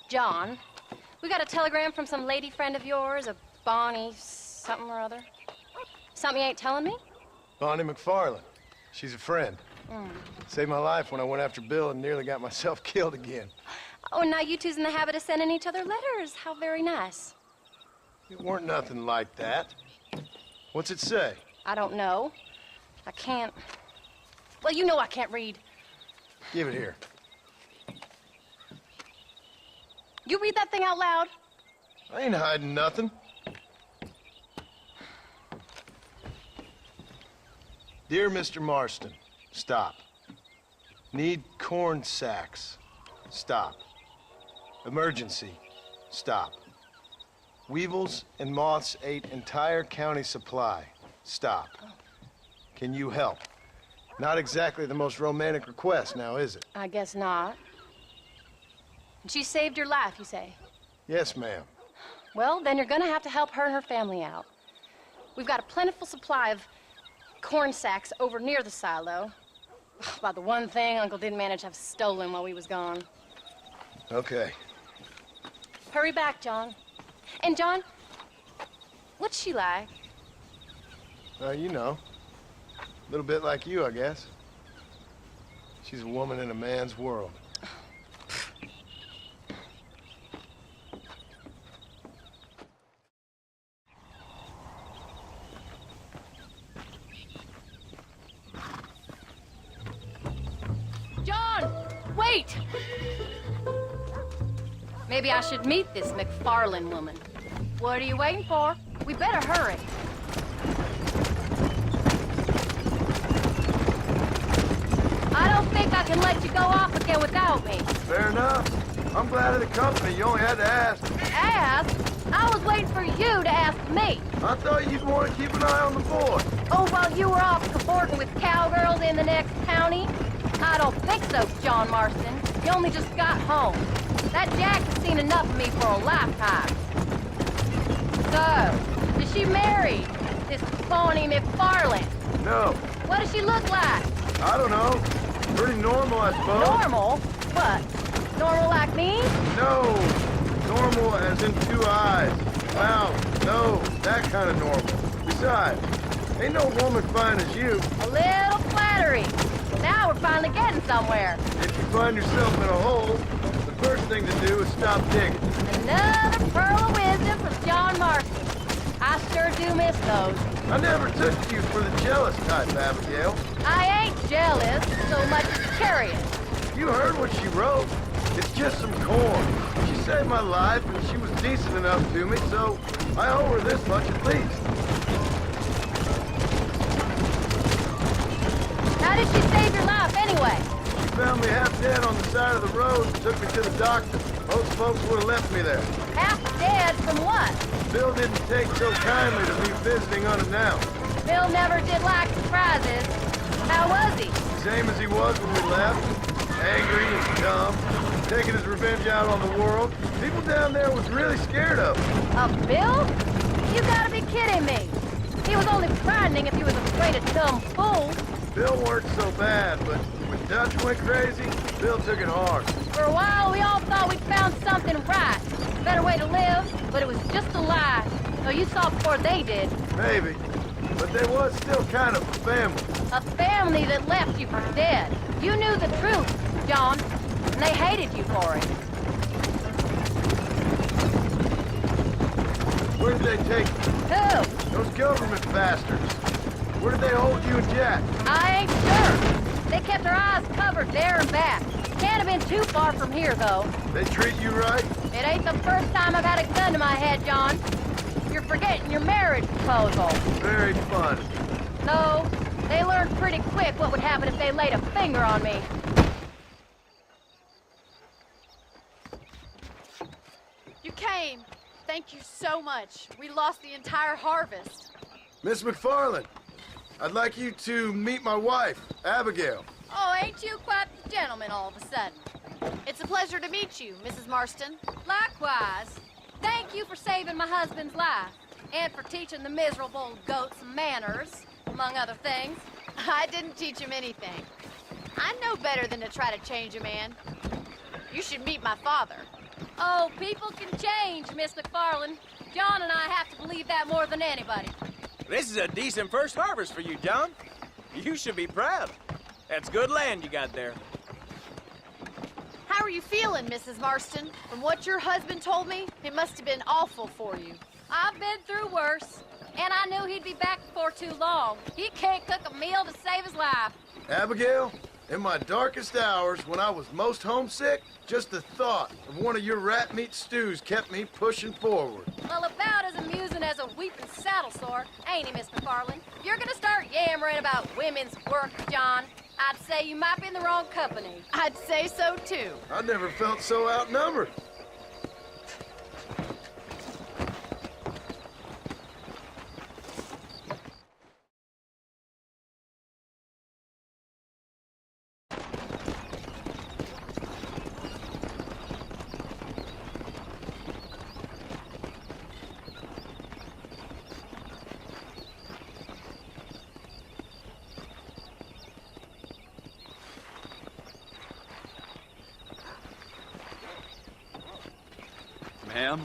John, we got a telegram from some lady friend of yours, a Bonnie something or other. Something you ain't telling me? Bonnie McFarland. She's a friend. Saved my life when I went after Bill and nearly got myself killed again. Oh, and now you two's in the habit of sending each other letters. How very nice. It weren't nothing like that. What's it say? I don't know. I can't... Well, you know I can't read. Give it here. You read that thing out loud? I ain't hiding nothing. Dear Mr. Marston, stop. Need corn sacks. Stop. Emergency. Stop. Weevils and moths ate entire county supply. Stop. Can you help? Not exactly the most romantic request now, is it? I guess not. She saved your life, you say? Yes, ma'am. Well, then you're gonna have to help her and her family out. We've got a plentiful supply of corn sacks over near the silo. About the one thing Uncle didn't manage to have stolen while we was gone. Okay. Hurry back, John. And John, what's she like? You know. A little bit like you, I guess. She's a woman in a man's world. Wait! Maybe I should meet this McFarland woman. What are you waiting for? We better hurry. I don't think I can let you go off again without me. Fair enough. I'm glad of the company. You only had to ask. Ask? I was waiting for you to ask me. I thought you'd want to keep an eye on the boy. Oh, while you were off cavorting with cowgirls in the next county? I don't think so, John Marston. You only just got home. That Jack has seen enough of me for a lifetime. So, is she married? This Bonnie McFarland? No. What does she look like? I don't know. Pretty normal, I suppose. Normal? What? Normal like me? No. Normal as in 2 eyes. Mouth, nose, that kind of normal. Besides, ain't no woman fine as you. A little flattery. Now we're finally getting somewhere. If you find yourself in a hole, the first thing to do is stop digging. Another pearl of wisdom from John Marston. I sure do miss those. I never took you for the jealous type, Abigail. I ain't jealous so much as curious. You heard what she wrote. It's just some corn. She saved my life, and she was decent enough to me, so I owe her this much at least. How did she save your life, anyway? She found me half dead on the side of the road and took me to the doctor. Most folks would have left me there. Half dead from what? Bill didn't take so kindly to me visiting unannounced. Bill never did like surprises. How was he? Same as he was when we left. Angry and dumb. Taking his revenge out on the world. People down there was really scared of him. Of Bill? You gotta be kidding me. He was only frightening if he was afraid of dumb fools. Bill weren't so bad, but when Dutch went crazy, Bill took it hard. For a while, we all thought we'd found something right. A better way to live, but it was just a lie. So you saw before they did. Maybe. But there was still kind of a family. A family that left you for dead. You knew the truth, John, and they hated you for it. Where did they take you? Who? Those government bastards. Where did they hold you and Jack? I ain't sure. They kept their eyes covered there and back. Can't have been too far from here, though. They treat you right? It ain't the first time I've had a gun to my head, John. You're forgetting your marriage proposal. Very fun. No, they learned pretty quick what would happen if they laid a finger on me. You came. Thank you so much. We lost the entire harvest. Miss McFarland, I'd like you to meet my wife, Abigail. Oh, ain't you quite the gentleman all of a sudden? It's a pleasure to meet you, Mrs. Marston. Likewise. Thank you for saving my husband's life. And for teaching the miserable goats manners, among other things. I didn't teach him anything. I know better than to try to change a man. You should meet my father. Oh, people can change, Miss McFarland. John and I have to believe that more than anybody. This is a decent first harvest for you, John. You should be proud. That's good land you got there. How are you feeling, Mrs. Marston? From what your husband told me, it must have been awful for you. I've been through worse, and I knew he'd be back before too long. He can't cook a meal to save his life. Abigail, in my darkest hours, when I was most homesick, just the thought of one of your rat meat stews kept me pushing forward. Well, about as amusing as a weeping saddle sore, ain't he, Miss McFarland? If you're gonna start yammering about women's work, John, I'd say you might be in the wrong company. I'd say so, too. I never felt so outnumbered. Ma'am?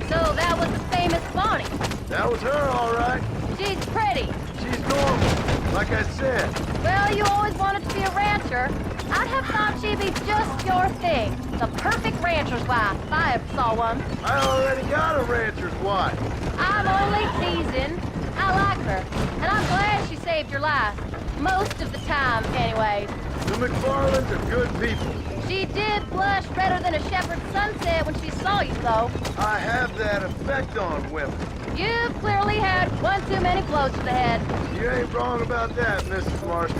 So that was the famous Bonnie. That was her, all right. She's pretty. She's normal, like I said. Well, you always wanted to be a rancher. I'd have thought she'd be just your thing. The perfect rancher's wife, if I ever saw one. I already got a rancher's wife. I'm only teasing. I like her, and I'm glad she saved your life. Most of the time, anyways. The McFarlands are good people. She did blush redder than a shepherd's sunset when she saw you, though. I have that effect on women. You've clearly had one too many blows to the head. You ain't wrong about that, Mrs. Marston.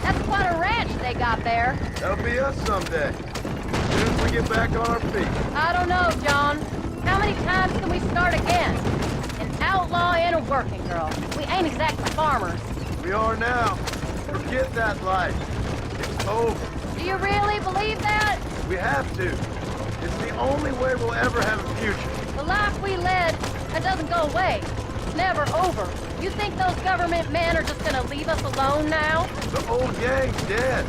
That's quite a ranch they got there. That'll be us someday. As soon as we get back on our feet. I don't know, John. How many times can we start again? An outlaw and a working girl. We ain't exactly farmers. We are now. Forget that life. It's over. Do you really believe that? We have to. It's the only way we'll ever have a future. The life we led, that doesn't go away. It's never over. You think those government men are just gonna leave us alone now? The old gang's dead.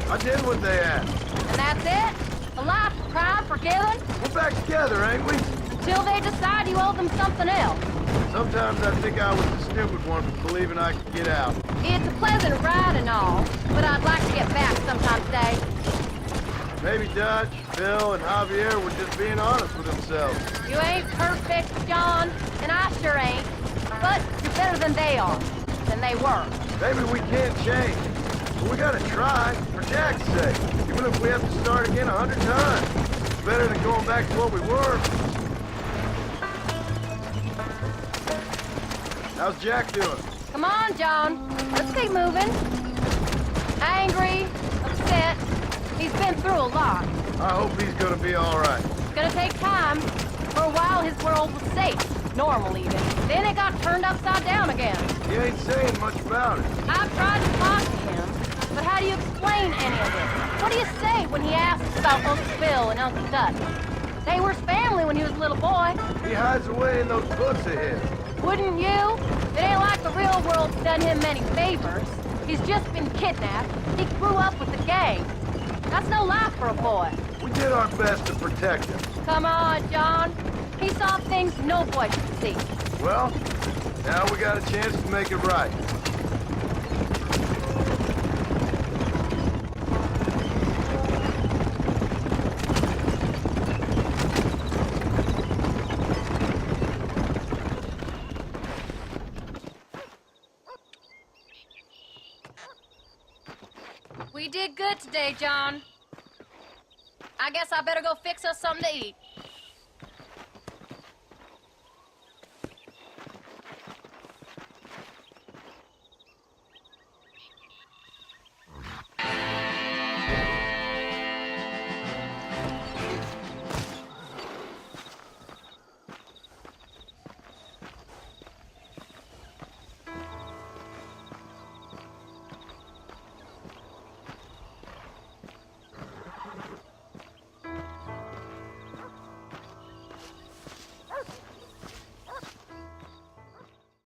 I did what they asked. And that's it? A life of crime forgiven? We're back together, ain't we? Until they decide you owe them something else. Sometimes I think I was the stupid one for believing I could get out. It's a pleasant ride and all, but I'd like to get back sometime today. Maybe Dutch, Bill, and Javier were just being honest with themselves. You ain't perfect, John, and I sure ain't. But you're better than they are, than they were. Maybe we can't change, but we gotta try, for Jack's sake. Even if we have to start again 100 times. It's better than going back to what we were. How's Jack doing? Come on, John. Let's keep moving. Angry, upset. He's been through a lot. I hope he's gonna be all right. It's gonna take time. For a while, his world was safe. Normal, even. Then it got turned upside down again. He ain't saying much about it. I've tried to talk to him, but how do you explain any of it? What do you say when he asks about Uncle Bill and Uncle Dutch? They were his family when he was a little boy. He hides away in those books of his. Wouldn't you? It ain't like the real world's done him many favors. He's just been kidnapped. He grew up with the gang. That's no life for a boy. We did our best to protect him. Come on, John. He saw things no boy should see. Well, now we got a chance to make it right. We did good today, John. I guess I better go fix us something to eat.